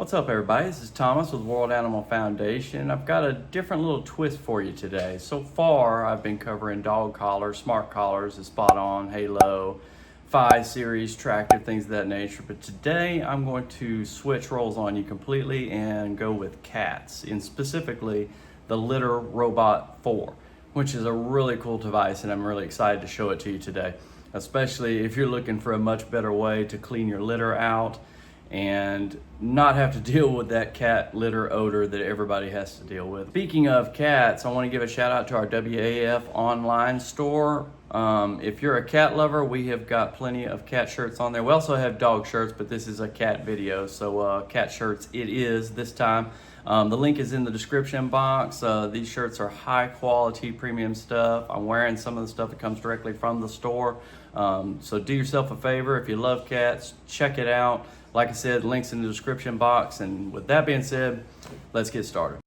What's up, everybody? This is Thomas with World Animal Foundation. I've got a different little twist for you today. So far, I've been covering dog collars, smart collars, the Spot On, Halo, 5 Series, Tractive, things of that nature. But today, I'm going to switch roles on you completely and go with cats, and specifically the Litter Robot 4, which is a really cool device, and I'm really excited to show it to you today, especially if you're looking for a much better way to clean your litter out and not have to deal with that cat litter odor that everybody has to deal with. Speaking of cats, I want to give a shout out to our WAF online store. If you're a cat lover, we have got plenty of cat shirts on there. We also have dog shirts, but this is a cat video, so cat shirts it is this time. The link is in the description box. These shirts are high quality premium stuff. I'm wearing some of the stuff that comes directly from the store. So do yourself a favor. If you love cats, check it out. Like I said, links in the description box. And with that being said, let's get started.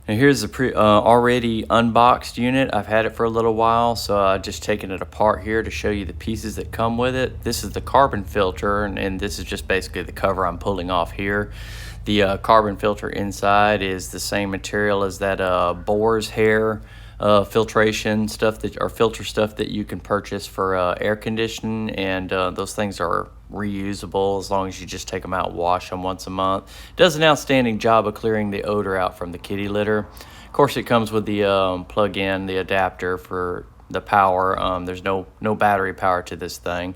And here's the already unboxed unit. I've had it for a little while, so I've just taken it apart here to show you the pieces that come with it. This is the carbon filter, and this is just basically the cover I'm pulling off here. The carbon filter inside is the same material as that boar's hair filtration stuff or filter stuff that you can purchase for air conditioning, and those things are reusable as long as you just take them out and wash them once a month. Does an outstanding job of clearing the odor out from the kitty litter. Of course, it comes with the plug-in, the adapter for the power. There's no battery power to this thing.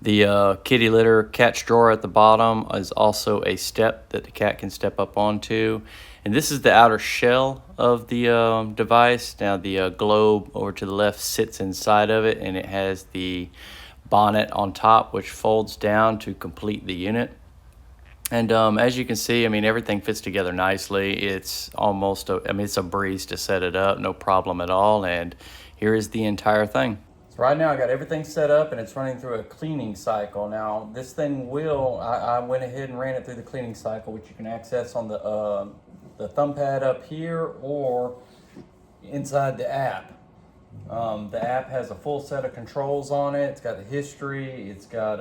The kitty litter catch drawer at the bottom is also a step that the cat can step up onto. And this is the outer shell of the device. Now the globe over to the left sits inside of it, and it has the bonnet on top, which folds down to complete the unit. And as you can see, I mean, everything fits together nicely. It's almost, it's a breeze to set it up, no problem at all. And here is the entire thing. So right now I got everything set up and it's running through a cleaning cycle. Now this thing I went ahead and ran it through the cleaning cycle, which you can access on the thumb pad up here or inside the app. The app has a full set of controls on it. It's got the history, it's got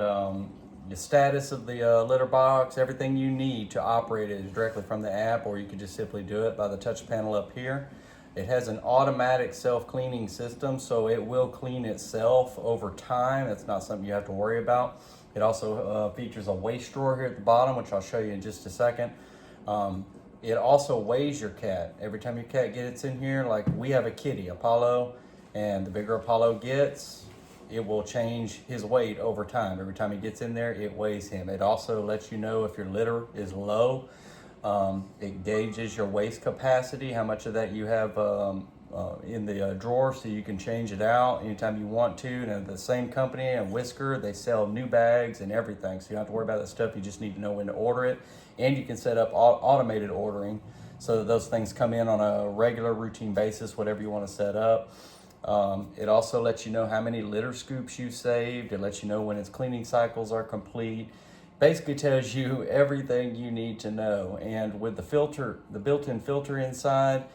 the status of the litter box. Everything you need to operate it is directly from the app, or you can just simply do it by the touch panel up here. It has an automatic self-cleaning system, so it will clean itself over time. That's not something you have to worry about. It also features a waste drawer here at the bottom, which I'll show you in just a second. It also weighs your cat. Every time your cat gets in here, like we have a kitty, Apollo, and the bigger Apollo gets, it will change his weight over time. Every time he gets in there, it weighs him. It also lets you know if your litter is low. It gauges your waste capacity, how much of that you have in the drawer, so you can change it out anytime you want to. And the same company and Whisker, they sell new bags and everything, so you don't have to worry about that stuff. You just need to know when to order it, and you can set up automated ordering so that those things come in on a regular routine basis, whatever you want to set up. It also lets you know how many litter scoops you saved. It lets you know when its cleaning cycles are complete. Basically tells you everything you need to know. And with the filter, the built-in filter inside,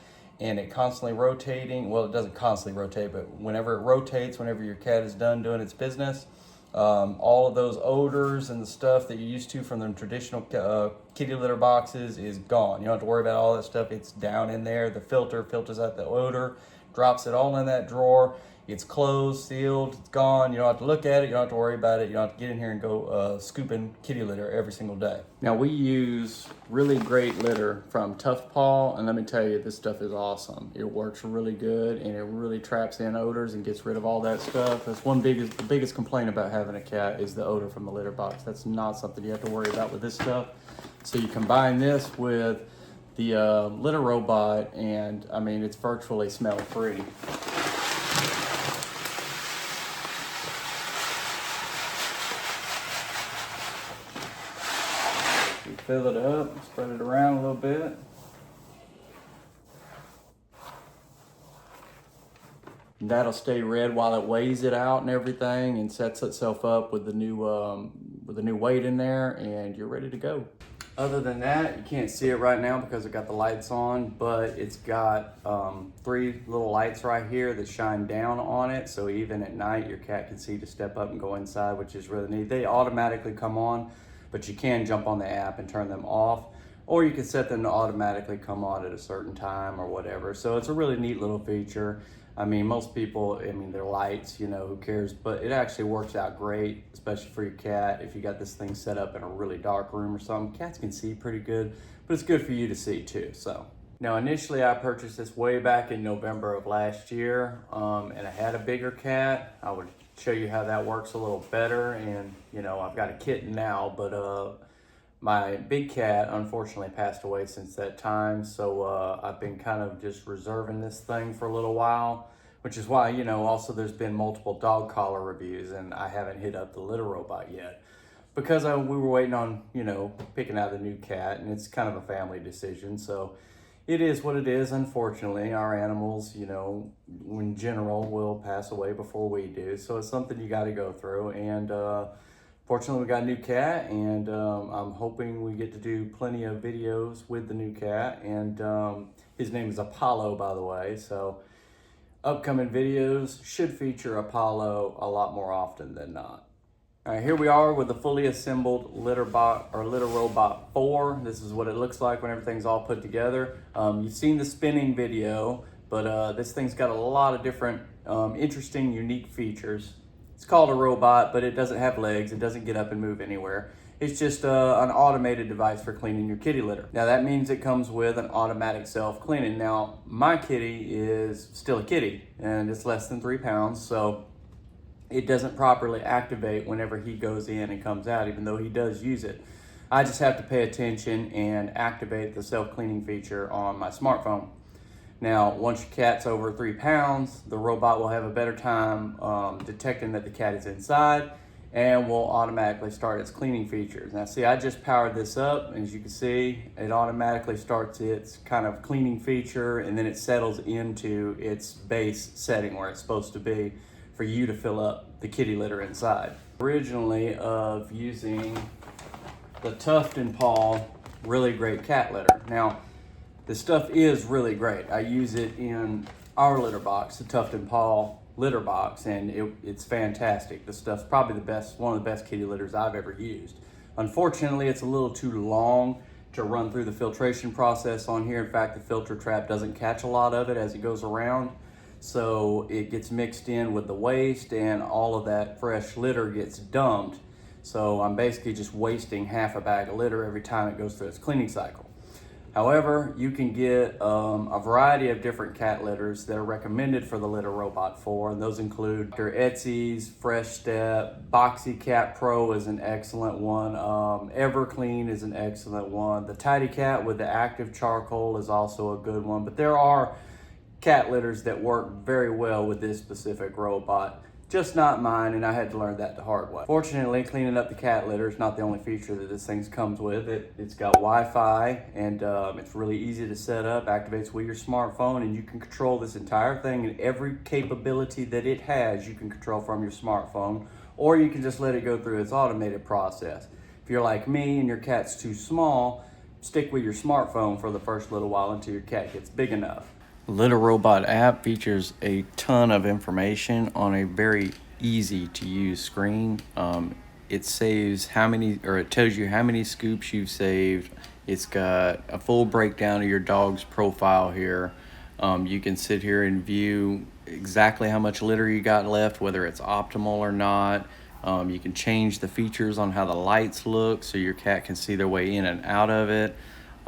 and it constantly rotating, well, it doesn't constantly rotate, but whenever it rotates, whenever your cat is done doing its business, all of those odors and the stuff that you're used to from the traditional kitty litter boxes is gone. You don't have to worry about all that stuff. It's down in there. The filter filters out the odor, drops it all in that drawer. It's closed, sealed, it's gone. You don't have to look at it. You don't have to worry about it. You don't have to get in here and go scooping kitty litter every single day. Now we use really great litter from Tough Paw, and let me tell you, this stuff is awesome. It works really good, and it really traps in odors and gets rid of all that stuff. That's the biggest complaint about having a cat is the odor from the litter box. That's not something you have to worry about with this stuff. So you combine this with the litter robot, and I mean, it's virtually smell-free. Fill it up, spread it around a little bit. And that'll stay red while it weighs it out and everything, and sets itself up with the new weight in there, and you're ready to go. Other than that, you can't see it right now because I got the lights on, but it's got 3 little lights right here that shine down on it. So even at night, your cat can see to step up and go inside, which is really neat. They automatically come on, but you can jump on the app and turn them off, or you can set them to automatically come on at a certain time or whatever. So it's a really neat little feature. I mean, most people, I mean, they're lights, you know, who cares? But it actually works out great, especially for your cat. If you got this thing set up in a really dark room or something, cats can see pretty good, but it's good for you to see too, so. Now, initially I purchased this way back in November of last year, and I had a bigger cat. I would show you how that works a little better, and you know, I've got a kitten now, but my big cat unfortunately passed away since that time, so I've been kind of just reserving this thing for a little while, which is why, you know, also there's been multiple dog collar reviews and I haven't hit up the litter robot yet because we were waiting on, you know, picking out a new cat, and it's kind of a family decision. So it is what it is. Unfortunately, our animals, you know, in general will pass away before we do. So it's something you got to go through. And fortunately, we got a new cat, and I'm hoping we get to do plenty of videos with the new cat. And his name is Apollo, by the way. So upcoming videos should feature Apollo a lot more often than not. All right, here we are with the fully assembled litter robot 4. This is what it looks like when everything's all put together. You've seen the spinning video, but this thing's got a lot of different interesting, unique features. It's called a robot, but it doesn't have legs. It doesn't get up and move anywhere. It's just an automated device for cleaning your kitty litter. Now that means it comes with an automatic self-cleaning. Now my kitty is still a kitty and it's less than 3 pounds, so it doesn't properly activate whenever he goes in and comes out, even though he does use it. I just have to pay attention and activate the self-cleaning feature on my smartphone. Now, once your cat's over 3 pounds, the robot will have a better time detecting that the cat is inside and will automatically start its cleaning features. Now, see, I just powered this up, and as you can see, it automatically starts its kind of cleaning feature, and then it settles into its base setting where it's supposed to be for you to fill up the kitty litter inside. Originally of using the Tuft and Paw Really Great Cat Litter. Now, this stuff is really great. I use it in our litter box, the Tuft and Paw litter box, and it's fantastic. This stuff's probably the best, one of the best kitty litters I've ever used. Unfortunately, it's a little too long to run through the filtration process on here. In fact, the filter trap doesn't catch a lot of it as it goes around. So it gets mixed in with the waste, and all of that fresh litter gets dumped. So I'm basically just wasting half a bag of litter every time it goes through its cleaning cycle. However, you can get a variety of different cat litters that are recommended for the Litter Robot 4, and those include Dr. Etsy's, Fresh Step, Boxy Cat Pro is an excellent one, Everclean is an excellent one, the Tidy Cat with the active charcoal is also a good one, but there are cat litters that work very well with this specific robot, just not mine, and I had to learn that the hard way. Fortunately, cleaning up the cat litter is not the only feature that this thing comes with. It's got Wi-Fi, and it's really easy to set up, activates with your smartphone, and you can control this entire thing, and every capability that it has you can control from your smartphone, or you can just let it go through its automated process. If you're like me and your cat's too small, stick with your smartphone for the first little while until your cat gets big enough. Litter Robot app features a ton of information on a very easy to use screen. It saves it tells you how many scoops you've saved. It's got a full breakdown of your dog's profile here. You can sit here and view exactly how much litter you got left, whether it's optimal or not. You can change the features on how the lights look so your cat can see their way in and out of it.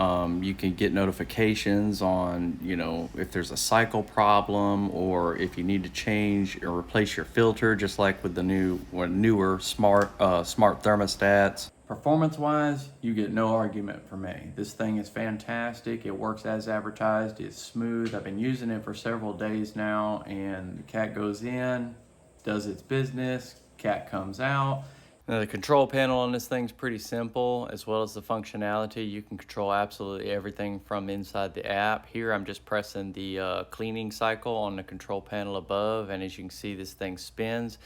You can get notifications on, you know, if there's a cycle problem or if you need to change or replace your filter, just like with the newer smart thermostats. Performance-wise, you get no argument from me. This thing is fantastic. It works as advertised. It's smooth. I've been using it for several days now, and the cat goes in, does its business, cat comes out. Now, the control panel on this thing's pretty simple, as well as the functionality. You can control absolutely everything from inside the app. Here I'm just pressing the cleaning cycle on the control panel above, and as you can see, this thing spins.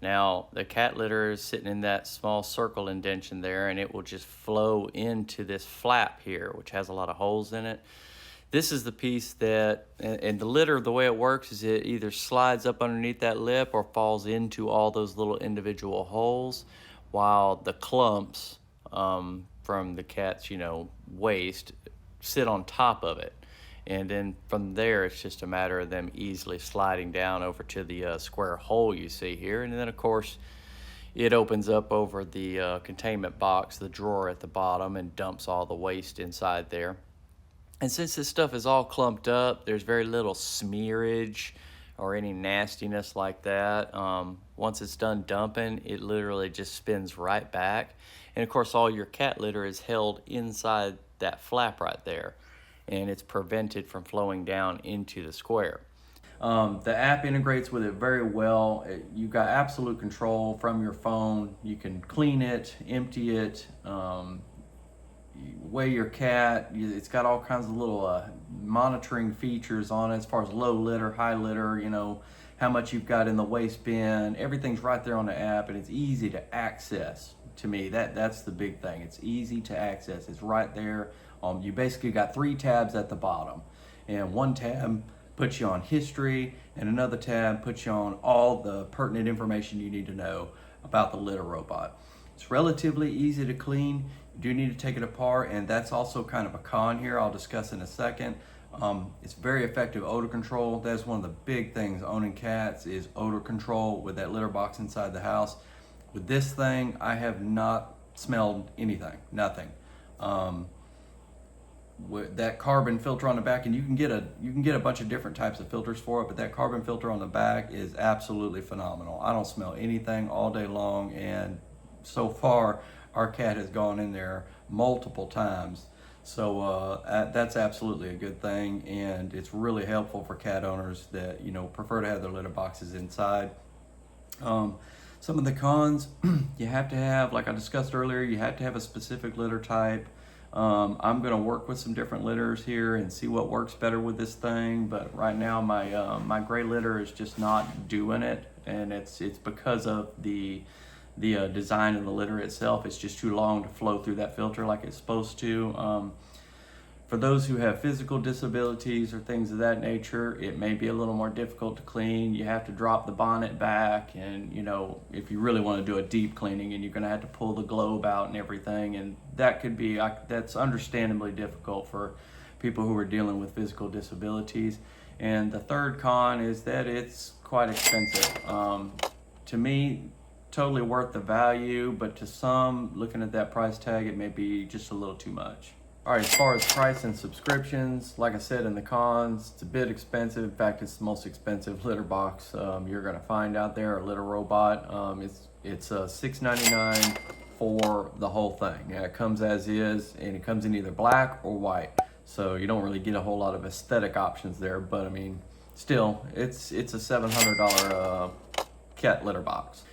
Now, the cat litter is sitting in that small circle indentation there, and it will just flow into this flap here, which has a lot of holes in it. This is the piece that, and the litter, the way it works is it either slides up underneath that lip or falls into all those little individual holes, while the clumps from the cat's, waste sit on top of it. And then from there, it's just a matter of them easily sliding down over to the square hole you see here. And then, of course, it opens up over the containment box, the drawer at the bottom, and dumps all the waste inside there. And since this stuff is all clumped up, there's very little smearage or any nastiness like that. Once it's done dumping, it literally just spins right back. And of course, all your cat litter is held inside that flap right there, and it's prevented from flowing down into the square. The app integrates with it very well. You've got absolute control from your phone. You can clean it, empty it, weigh your cat. It's got all kinds of little monitoring features on it as far as low litter, high litter, how much you've got in the waste bin. Everything's right there on the app, and it's easy to access. To me, that's the big thing. It's easy to access. It's right there. You basically got 3 tabs at the bottom, and one tab puts you on history, and another tab puts you on all the pertinent information you need to know about the litter robot. It's relatively easy to clean. You do need to take it apart, and that's also kind of a con here I'll discuss in a second. It's very effective odor control. That's one of the big things owning cats is odor control with that litter box inside the house. With this thing, I have not smelled anything, nothing. With that carbon filter on the back, and you can get a bunch of different types of filters for it, but that carbon filter on the back is absolutely phenomenal. I don't smell anything all day long, and so far our cat has gone in there multiple times, so that's absolutely a good thing, and it's really helpful for cat owners that prefer to have their litter boxes inside. Some of the cons, you have to have, like I discussed earlier, you have to have a specific litter type. I'm going to work with some different litters here and see what works better with this thing, but right now my gray litter is just not doing it, and it's because of the design of the litter itself. It's just too long to flow through that filter like it's supposed to. For those who have physical disabilities or things of that nature, it may be a little more difficult to clean. You have to drop the bonnet back, and if you really want to do a deep cleaning, and you're going to have to pull the globe out and everything, and that could be that's understandably difficult for people who are dealing with physical disabilities. And the third con is that it's quite expensive. To me, totally worth the value, but to some, looking at that price tag, it may be just a little too much. All right, as far as price and subscriptions, like I said in the cons, it's a bit expensive. In fact, it's the most expensive litter box you're gonna find out there, a litter robot. It's $6.99 for the whole thing. Yeah, it comes as is, and it comes in either black or white. So you don't really get a whole lot of aesthetic options there, but I mean, still, it's a $700 cat litter box.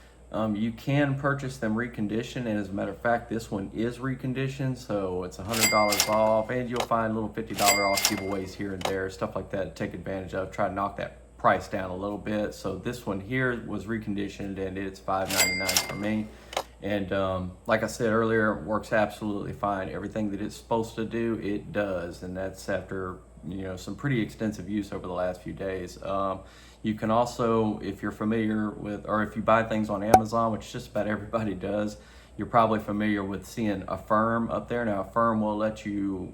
You can purchase them reconditioned, and as a matter of fact, this one is reconditioned, so it's $100 off, and you'll find little $50 off giveaways here and there, stuff like that to take advantage of. Try to knock that price down a little bit. So this one here was reconditioned, and it's $5.99 for me. And like I said earlier, it works absolutely fine. Everything that it's supposed to do, it does, and that's after some pretty extensive use over the last few days. You can also, if you're familiar with, or if you buy things on Amazon, which just about everybody does, you're probably familiar with seeing Affirm up there. Now, Affirm will let you,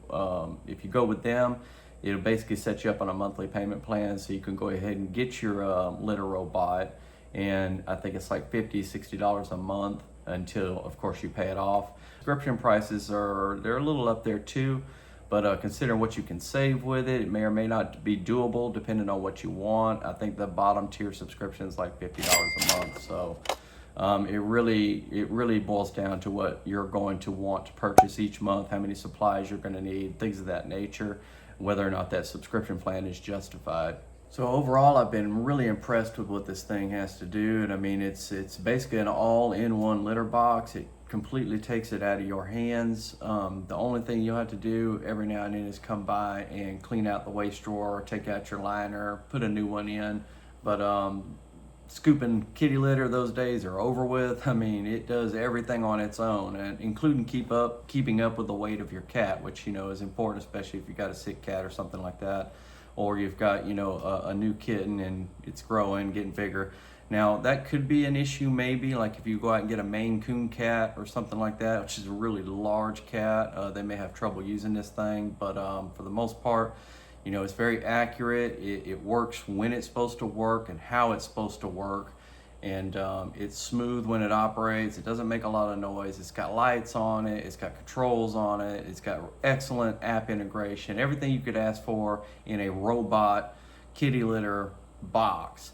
if you go with them, it'll basically set you up on a monthly payment plan, so you can go ahead and get your litter robot, and I think it's like $50, $60 a month until, of course, you pay it off. Subscription prices they're a little up there too. But considering what you can save with it, it may or may not be doable depending on what you want. I think the bottom tier subscription is like $50 a month. So it really boils down to what you're going to want to purchase each month, how many supplies you're going to need, things of that nature, whether or not that subscription plan is justified. So overall, I've been really impressed with what this thing has to do. And I mean, it's basically an all-in-one litter box. It completely takes it out of your hands. The only thing you'll have to do every now and then is come by and clean out the waste drawer, take out your liner, put a new one in. But scooping kitty litter, those days are over with. I mean, it does everything on its own, and including keeping up with the weight of your cat, which is important, especially if you got a sick cat or something like that, or you've got a new kitten and it's growing, getting bigger. Now that could be an issue, maybe like if you go out and get a Maine Coon cat or something like that, which is a really large cat. They may have trouble using this thing, but for the most part, it's very accurate. It works when it's supposed to work and how it's supposed to work. And it's smooth when it operates. It doesn't make a lot of noise. It's got lights on it. It's got controls on it. It's got excellent app integration. Everything you could ask for in a robot kitty litter box,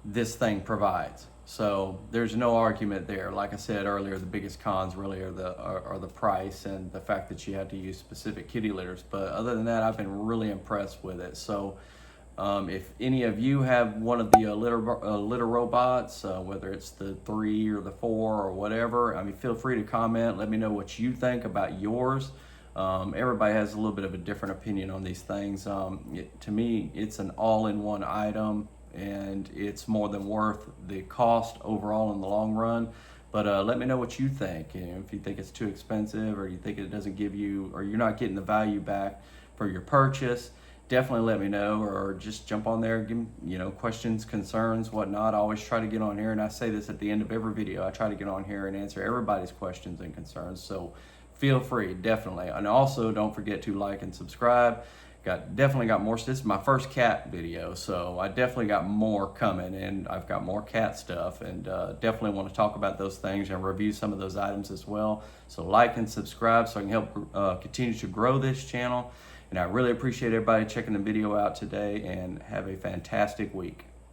this thing provides. So there's no argument there. Like I said earlier, the biggest cons really are the price and the fact that you had to use specific kitty litters. But other than that, I've been really impressed with it. So if any of you have one of the litter robots, whether it's the 3 or the 4 or whatever, I mean, feel free to comment. Let me know what you think about yours. Everybody has a little bit of a different opinion on these things. To me, it's an all-in-one item, and it's more than worth the cost overall in the long run. But let me know what you think. If you think it's too expensive, or you think it doesn't give you, or you're not getting the value back for your purchase, definitely let me know, or just jump on there, give me, questions, concerns, whatnot. I always try to get on here, and I say this at the end of every video. I try to get on here and answer everybody's questions and concerns. So feel free, definitely. And also don't forget to like and subscribe. Definitely got more. This is my first cat video, so I definitely got more coming, and I've got more cat stuff, and definitely want to talk about those things and review some of those items as well. So like and subscribe so I can help continue to grow this channel. And I really appreciate everybody checking the video out today, and have a fantastic week.